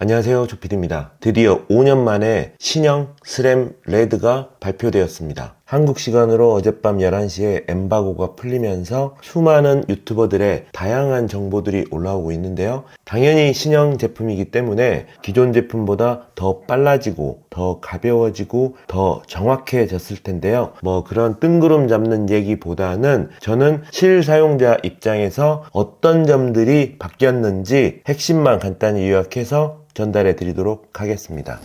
안녕하세요, 조피디입니다. 드디어 5년 만에 신형 스램 레드가 발표되었습니다. 한국 시간으로 어젯밤 11시에 엠바고가 풀리면서 수많은 유튜버들의 다양한 정보들이 올라오고 있는데요. 당연히 신형 제품이기 때문에 기존 제품보다 더 빨라지고 더 가벼워지고 더 정확해졌을 텐데요. 그런 뜬구름 잡는 얘기보다는 저는 실사용자 입장에서 어떤 점들이 바뀌었는지 핵심만 간단히 요약해서 전달해 드리도록 하겠습니다.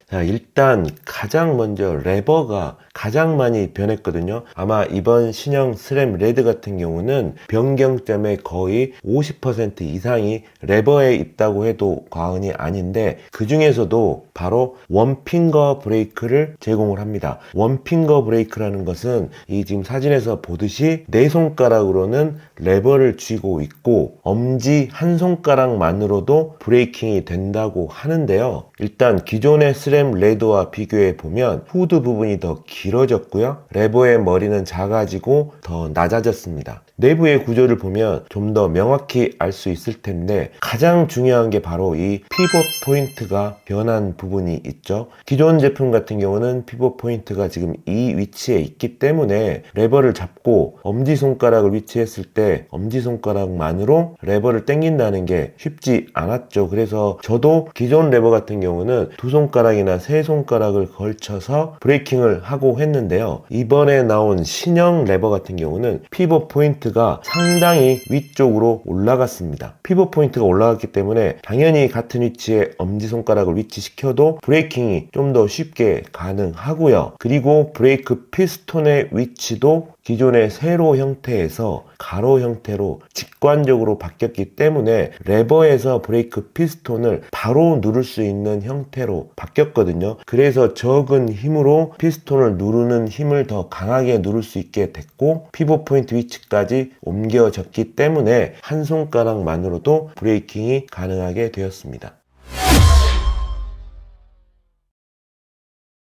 자, 일단 가장 먼저 레버가 가장 많이 변했거든요. 아마 이번 신형 스램 레드 같은 경우는 변경점의 거의 50% 이상이 레버에 있다고 해도 과언이 아닌데, 그 중에서도 바로 원핑거 브레이크를 제공을 합니다. 원핑거 브레이크라는 것은 이 지금 사진에서 보듯이 네 손가락으로는 레버를 쥐고 있고 엄지 한 손가락만으로도 브레이킹이 된다고 하는데요. 일단 기존의 스램 레드와 비교해 보면 후드 부분이 더 길어졌고요. 레버의 머리는 작아지고 더 낮아졌습니다. 내부의 구조를 보면 좀 더 명확히 알 수 있을 텐데, 가장 중요한 게 바로 이 피벗 포인트가 변한 부분이 있죠. 기존 제품 같은 경우는 피벗 포인트가 지금 이 위치에 있기 때문에 레버를 잡고 엄지손가락을 위치했을 때 엄지손가락만으로 레버를 당긴다는 게 쉽지 않았죠. 그래서 저도 기존 레버 같은 경우는 두 손가락이나 세 손가락을 걸쳐서 브레이킹을 하고 했는데요. 이번에 나온 신형 레버 같은 경우는 피벗 포인트가 상당히 위쪽으로 올라갔습니다. 피벗 포인트가 올라갔기 때문에 당연히 같은 위치에 엄지손가락을 위치시켜도 브레이킹이 좀 더 쉽게 가능하고요. 그리고 브레이크 피스톤의 위치도 기존의 세로 형태에서 가로 형태로 직관적으로 바뀌었기 때문에 레버에서 브레이크 피스톤을 바로 누를 수 있는 형태로 바뀌었거든요. 그래서 적은 힘으로 피스톤을 누르는 힘을 더 강하게 누를 수 있게 됐고, 피벗 포인트 위치까지 옮겨졌기 때문에 한 손가락만으로도 브레이킹이 가능하게 되었습니다.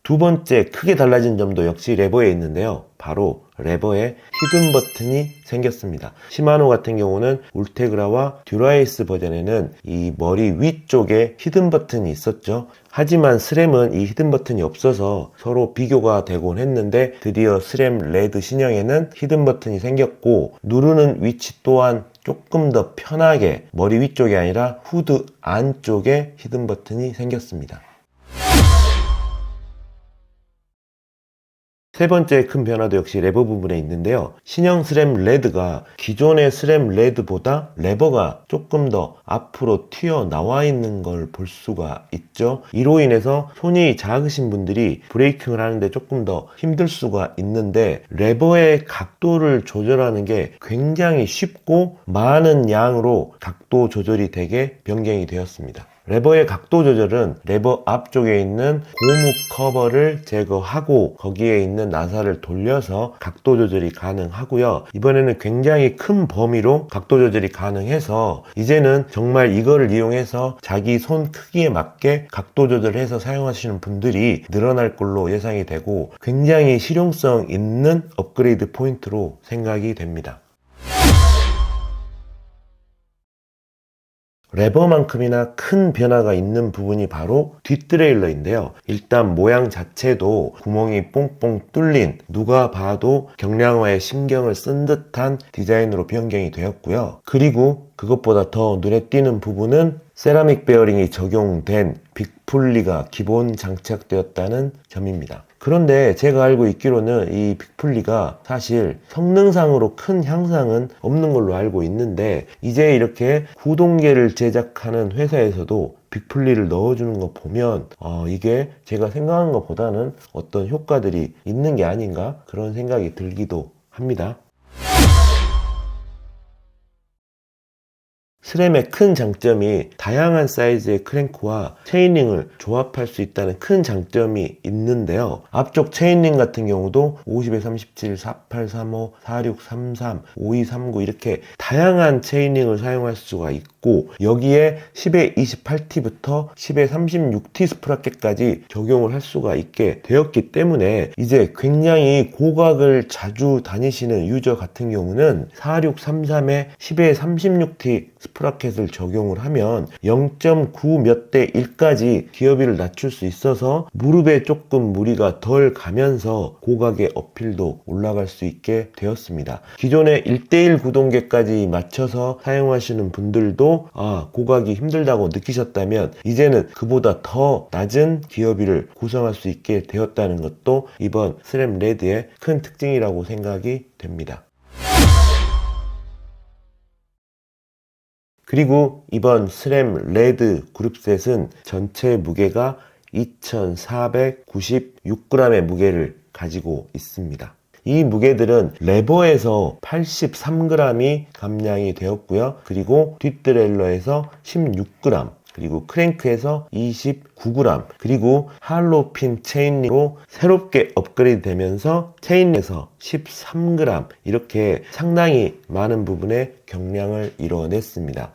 두 번째 크게 달라진 점도 역시 레버에 있는데요. 바로 레버에 히든 버튼이 생겼습니다. 시마노 같은 경우는 울테그라와 듀라이스 버전에는 이 머리 위쪽에 히든 버튼이 있었죠. 하지만 스램은 이 히든 버튼이 없어서 서로 비교가 되곤 했는데, 드디어 스램 레드 신형에는 히든 버튼이 생겼고, 누르는 위치 또한 조금 더 편하게 머리 위쪽이 아니라 후드 안쪽에 히든 버튼이 생겼습니다. 세 번째 큰 변화도 역시 레버 부분에 있는데요. 신형 스램 레드가 기존의 스램 레드보다 레버가 조금 더 앞으로 튀어나와 있는 걸 볼 수가 있죠. 이로 인해서 손이 작으신 분들이 브레이킹을 하는데 조금 더 힘들 수가 있는데, 레버의 각도를 조절하는 게 굉장히 쉽고 많은 양으로 각도 조절이 되게 변경이 되었습니다. 레버의 각도 조절은 레버 앞쪽에 있는 고무 커버를 제거하고 거기에 있는 나사를 돌려서 각도 조절이 가능하고요. 이번에는 굉장히 큰 범위로 각도 조절이 가능해서 이제는 정말 이거를 이용해서 자기 손 크기에 맞게 각도 조절해서 사용하시는 분들이 늘어날 걸로 예상이 되고, 굉장히 실용성 있는 업그레이드 포인트로 생각이 됩니다. 레버만큼이나 큰 변화가 있는 부분이 바로 뒷트레일러인데요. 일단 모양 자체도 구멍이 뽕뽕 뚫린, 누가 봐도 경량화에 신경을 쓴 듯한 디자인으로 변경이 되었고요. 그리고 그것보다 더 눈에 띄는 부분은 세라믹 베어링이 적용된 빅풀리가 기본 장착되었다는 점입니다. 그런데 제가 알고 있기로는 이 빅풀리가 사실 성능상으로 큰 향상은 없는 걸로 알고 있는데, 이제 이렇게 구동계를 제작하는 회사에서도 빅풀리를 넣어주는 거 보면 이게 제가 생각한 것보다는 어떤 효과들이 있는 게 아닌가, 그런 생각이 들기도 합니다. 스램의 큰 장점이 다양한 사이즈의 크랭크와 체인링을 조합할 수 있다는 큰 장점이 있는데요. 앞쪽 체인링 같은 경우도 50에 37, 48, 35, 46, 33, 52, 39 이렇게 다양한 체인링을 사용할 수가 있고, 있고, 여기에 10에 28T부터 10에 36T 스프라켓까지 적용을 할 수가 있게 되었기 때문에 이제 굉장히 고각을 자주 다니시는 유저 같은 경우는 4633에 10에 36T 스프라켓을 적용을 하면 0.9 몇 대 1까지 기어비를 낮출 수 있어서 무릎에 조금 무리가 덜 가면서 고각의 어필도 올라갈 수 있게 되었습니다. 기존의 1대1 구동계까지 맞춰서 사용하시는 분들도 고각이 힘들다고 느끼셨다면 이제는 그보다 더 낮은 기어비를 구성할 수 있게 되었다는 것도 이번 스램 레드의 큰 특징이라고 생각이 됩니다. 그리고 이번 스램 레드 그룹셋은 전체 무게가 2496g의 무게를 가지고 있습니다. 이 무게들은 레버에서 83g이 감량이 되었고요. 그리고 뒷드레일러에서 16g, 그리고 크랭크에서 29g, 그리고 할로핀 체인링으로 새롭게 업그레이드 되면서 체인에서 13g, 이렇게 상당히 많은 부분에 경량을 이뤄냈습니다.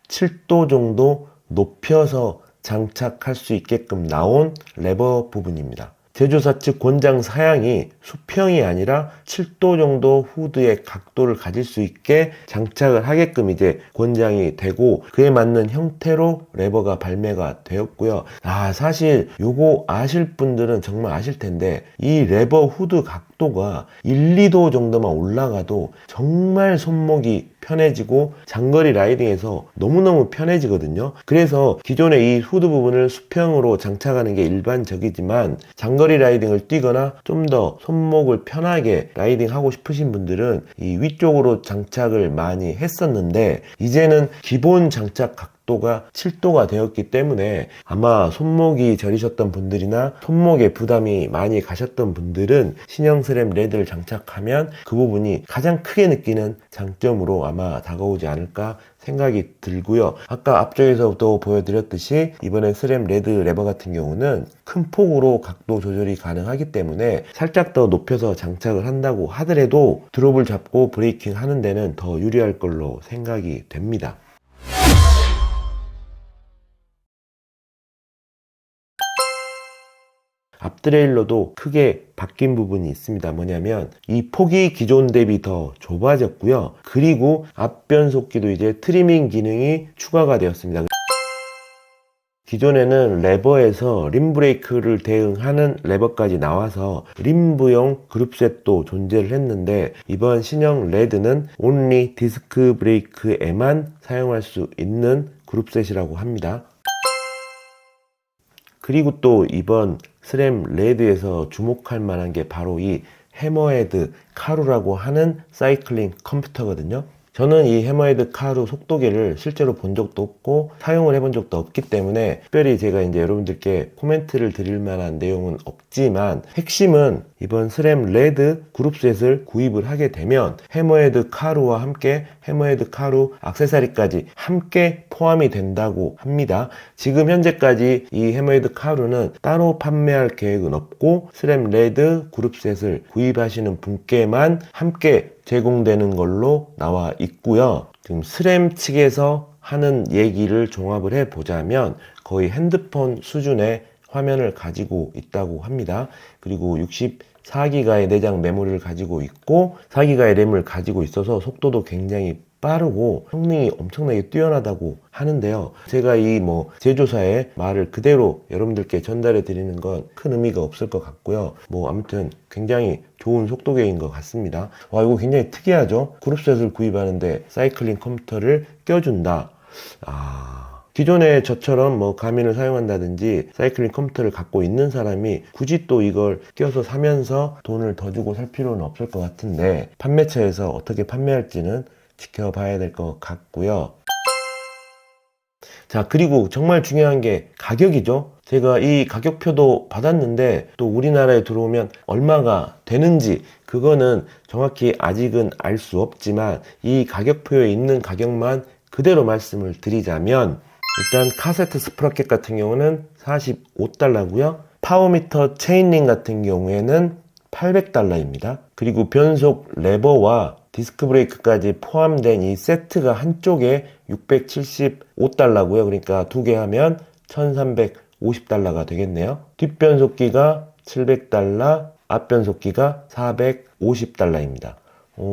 7도 정도 높여서 장착할 수 있게끔 나온 레버 부분입니다. 제조사 측 권장 사양이 수평이 아니라 7도 정도 후드의 각도를 가질 수 있게 장착을 하게끔 이제 권장이 되고, 그에 맞는 형태로 레버가 발매가 되었고요. 사실 요거 아실 분들은 정말 아실 텐데, 이 레버 후드 각도가 1, 2도 정도만 올라가도 정말 손목이 편해지고 장거리 라이딩에서 너무너무 편해지거든요. 그래서 기존의 이 후드 부분을 수평으로 장착하는 게 일반적이지만, 장거리 라이딩을 뛰거나 좀 더 손목을 편하게 라이딩 하고 싶으신 분들은 이 위쪽으로 장착을 많이 했었는데, 이제는 기본 장착 각도가 7도가 되었기 때문에 아마 손목이 저리셨던 분들이나 손목에 부담이 많이 가셨던 분들은 신형 스램 레드를 장착하면 그 부분이 가장 크게 느끼는 장점으로 아마 다가오지 않을까 생각이 들고요. 아까 앞쪽에서도 보여드렸듯이 이번에 스램 레드 레버 같은 경우는 큰 폭으로 각도 조절이 가능하기 때문에 살짝 더 높여서 장착을 한다고 하더라도 드롭을 잡고 브레이킹 하는 데는 더 유리할 걸로 생각이 됩니다. 앞드레일러도 크게 바뀐 부분이 있습니다. 뭐냐면 이 폭이 기존 대비 더 좁아졌고요. 그리고 앞변속기도 이제 트리밍 기능이 추가가 되었습니다. 기존에는 레버에서 림 브레이크를 대응하는 레버까지 나와서 림브용 그룹셋도 존재를 했는데, 이번 신형 레드는 온리 디스크 브레이크에만 사용할 수 있는 그룹셋이라고 합니다. 그리고 또 이번 스램 레드에서 주목할 만한 게 바로 이 해머헤드 카루라고 하는 사이클링 컴퓨터거든요. 저는 이 해머헤드 카루 속도계를 실제로 본 적도 없고 사용을 해본 적도 없기 때문에 특별히 제가 이제 여러분들께 코멘트를 드릴 만한 내용은 없지만, 핵심은 이번 스램 레드 그룹셋을 구입을 하게 되면 해머헤드 카루와 함께 해머헤드 카루 액세서리까지 함께 포함이 된다고 합니다. 지금 현재까지 이 해머헤드 카루는 따로 판매할 계획은 없고 스램 레드 그룹셋을 구입하시는 분께만 함께 제공되는 걸로 나와 있고요. 지금 스램 측에서 하는 얘기를 종합을 해 보자면 거의 핸드폰 수준의 화면을 가지고 있다고 합니다. 그리고 64기가의 내장 메모리를 가지고 있고 4기가의 램을 가지고 있어서 속도도 굉장히 빠르고 성능이 엄청나게 뛰어나다고 하는데요. 제가 이 제조사의 말을 그대로 여러분들께 전달해 드리는 건 큰 의미가 없을 것 같고요. 아무튼 굉장히 좋은 속도계인 것 같습니다. 이거 굉장히 특이하죠? 그룹셋을 구입하는데 사이클링 컴퓨터를 껴준다. 기존에 저처럼 가민을 사용한다든지 사이클링 컴퓨터를 갖고 있는 사람이 굳이 또 이걸 껴서 사면서 돈을 더 주고 살 필요는 없을 것 같은데, 판매처에서 어떻게 판매할지는 지켜봐야 될 것 같고요. 자, 그리고 정말 중요한 게 가격이죠. 제가 이 가격표도 받았는데 또 우리나라에 들어오면 얼마가 되는지 그거는 정확히 아직은 알 수 없지만, 이 가격표에 있는 가격만 그대로 말씀을 드리자면, 일단 카세트 스프라켓 같은 경우는 45달러고요. 파워미터 체인링 같은 경우에는 $800입니다. 그리고 변속 레버와 디스크 브레이크까지 포함된 이 세트가 한쪽에 675달러고요. 그러니까 두 개 하면 1350달러가 되겠네요. 뒷변속기가 700달러, 앞변속기가 450달러입니다.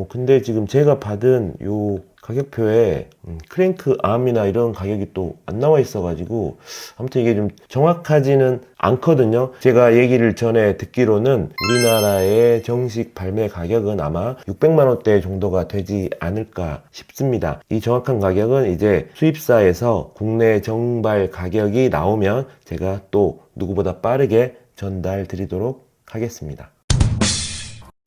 근데 지금 제가 받은 요 가격표에 크랭크 암이나 이런 가격이 또 안 나와 있어가지고 아무튼 이게 좀 정확하지는 않거든요. 제가 얘기를 전에 듣기로는 우리나라의 정식 발매 가격은 아마 600만원대 정도가 되지 않을까 싶습니다. 이 정확한 가격은 이제 수입사에서 국내 정발 가격이 나오면 제가 또 누구보다 빠르게 전달 드리도록 하겠습니다.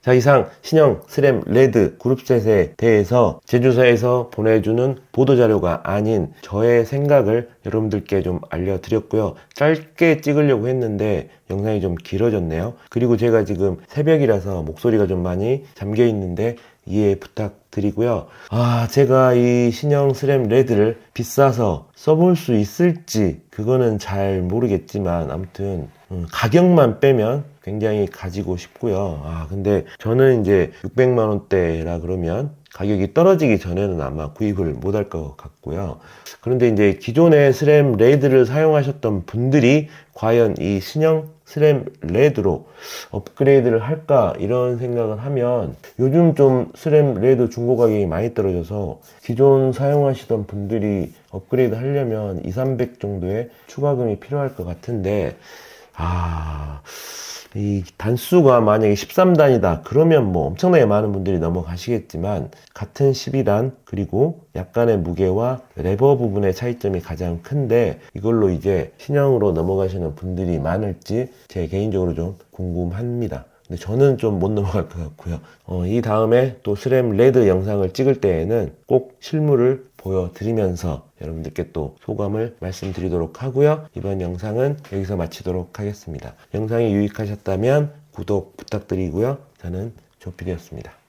자, 이상 신형 스램 레드 그룹셋에 대해서 제조사에서 보내주는 보도자료가 아닌 저의 생각을 여러분들께 좀 알려드렸고요. 짧게 찍으려고 했는데 영상이 좀 길어졌네요. 그리고 제가 지금 새벽이라서 목소리가 좀 많이 잠겨 있는데 이해 부탁드리고요. 제가 이 신형 스램 레드를 비싸서 써볼 수 있을지 그거는 잘 모르겠지만 아무튼 가격만 빼면 굉장히 가지고 싶고요. 근데 저는 이제 600만원대라 그러면 가격이 떨어지기 전에는 아마 구입을 못할 것 같고요. 그런데 이제 기존의 스램 레드를 사용하셨던 분들이 과연 이 신형 스램 레드로 업그레이드를 할까 이런 생각을 하면 요즘 좀 스램 레드 중고 가격이 많이 떨어져서 기존 사용하시던 분들이 업그레이드 하려면 200-300 정도의 추가금이 필요할 것 같은데 이 단수가 만약에 13단이다 그러면 뭐 엄청나게 많은 분들이 넘어가시겠지만 같은 12단 그리고 약간의 무게와 레버 부분의 차이점이 가장 큰데 이걸로 이제 신형으로 넘어가시는 분들이 많을지 제 개인적으로 좀 궁금합니다. 근데 저는 좀 못 넘어갈 것 같고요. 이 다음에 또 스램 레드 영상을 찍을 때에는 꼭 실물을 보여드리면서 여러분들께 또 소감을 말씀드리도록 하고요. 이번 영상은 여기서 마치도록 하겠습니다. 영상이 유익하셨다면 구독 부탁드리고요. 저는 조피디였습니다.